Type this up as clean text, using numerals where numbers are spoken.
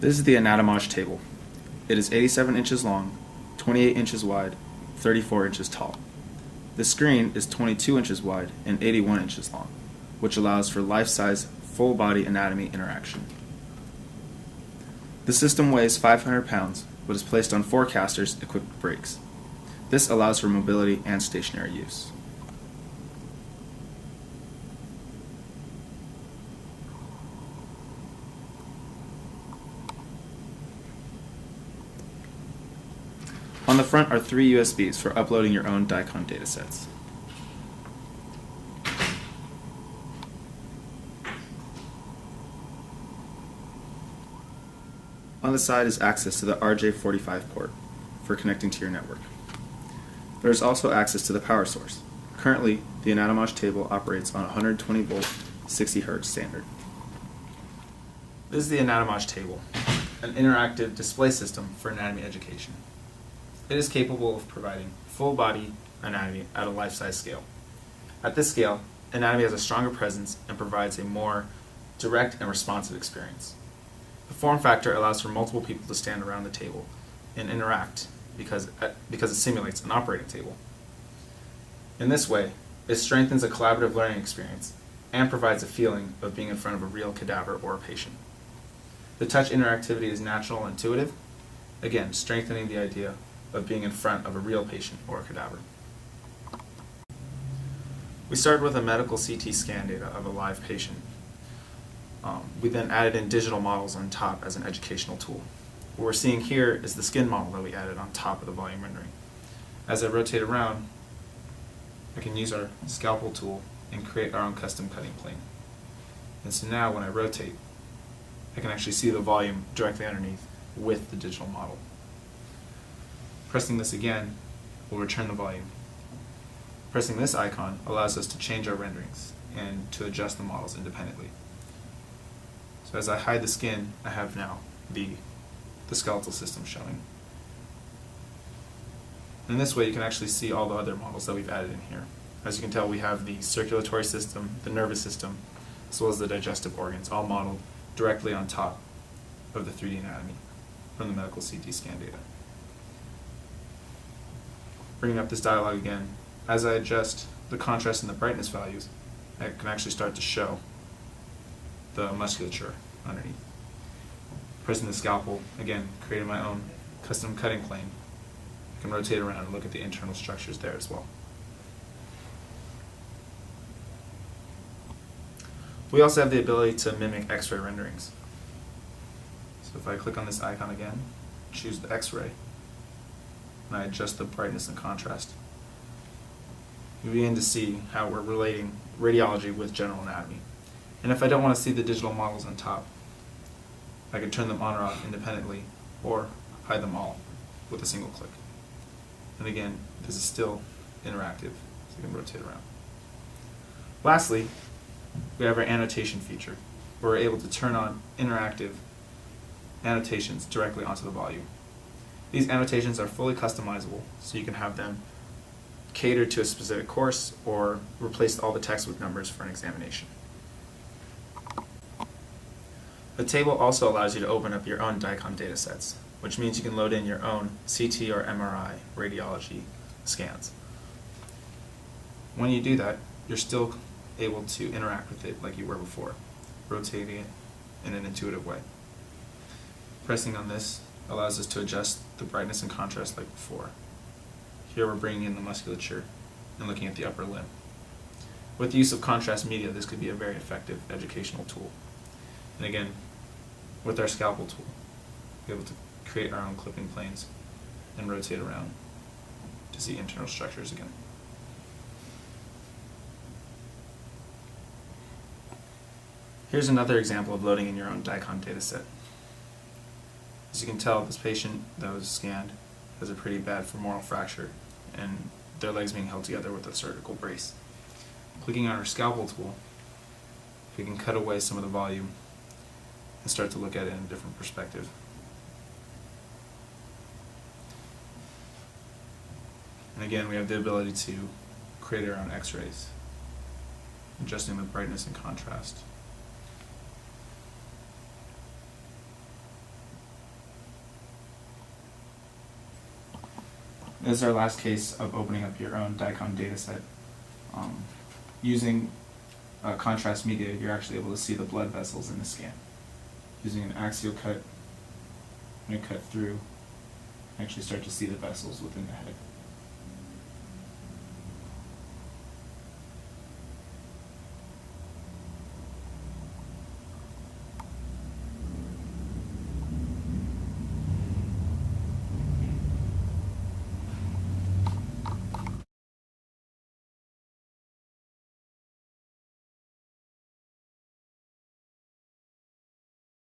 This is the anatomage table. It is 87 inches long, 28 inches wide, 34 inches tall. The screen is 22 inches wide and 81 inches long, which allows for life-size, full-body anatomy interaction. The system weighs 500 pounds, but is placed on 4 casters equipped with brakes. This allows for mobility and stationary use. On the front are 3 USBs for uploading your own DICOM datasets. On the side is access to the RJ45 port for connecting to your network. There is also access to the power source. Currently, the anatomage table operates on 120 volt, 60 Hz standard. This is the anatomage table, an interactive display system for anatomy education. It is capable of providing full-body anatomy at a life-size scale. At this scale, anatomy has a stronger presence and provides a more direct and responsive experience. The form factor allows for multiple people to stand around the table and interact because it simulates an operating table. In this way, it strengthens a collaborative learning experience and provides a feeling of being in front of a real cadaver or a patient. The touch interactivity is natural and intuitive, again, strengthening the idea of being in front of a real patient or a cadaver. We started with a medical CT scan data of a live patient. We then added in digital models on top as an educational tool. What we're seeing here is the skin model that we added on top of the volume rendering. As I rotate around, I can use our scalpel tool and create our own custom cutting plane. And so now when I rotate, I can actually see the volume directly underneath with the digital model. Pressing this again will return the volume. Pressing this icon allows us to change our renderings and to adjust the models independently. So as I hide the skin, I have now the skeletal system showing. In this way you can actually see all the other models that we've added in here. As you can tell, we have the circulatory system, the nervous system, as well as the digestive organs, all modeled directly on top of the 3D anatomy from the medical CT scan data. Bringing up this dialog again, as I adjust the contrast and the brightness values, I can actually start to show the musculature underneath. Pressing the scalpel, again, creating my own custom cutting plane. I can rotate around and look at the internal structures there as well. We also have the ability to mimic X-ray renderings. So if I click on this icon again, choose the X-ray, and I adjust the brightness and contrast, you begin to see how we're relating radiology with general anatomy. And if I don't want to see the digital models on top, I can turn them on or off independently or hide them all with a single click. And again, this is still interactive, so you can rotate around. Lastly, we have our annotation feature, where we're able to turn on interactive annotations directly onto the volume. These annotations are fully customizable, so you can have them cater to a specific course or replace all the text with numbers for an examination. The table also allows you to open up your own DICOM datasets, which means you can load in your own CT or MRI radiology scans. When you do that, you're still able to interact with it like you were before, rotating it in an intuitive way. Pressing on this allows us to adjust the brightness and contrast like before. Here we're bringing in the musculature and looking at the upper limb. With the use of contrast media, this could be a very effective educational tool. And again, with our scalpel tool, we're able to create our own clipping planes and rotate around to see internal structures again. Here's another example of loading in your own DICOM dataset. As you can tell, this patient that was scanned has a pretty bad femoral fracture and their legs being held together with a surgical brace. Clicking on our scalpel tool, we can cut away some of the volume and start to look at it in a different perspective. And again, we have the ability to create our own X-rays, adjusting the brightness and contrast. This is our last case of opening up your own DICOM dataset. Using contrast media, you're actually able to see the blood vessels in the scan. Using an axial cut, I'm going to cut through and actually start to see the vessels within the head.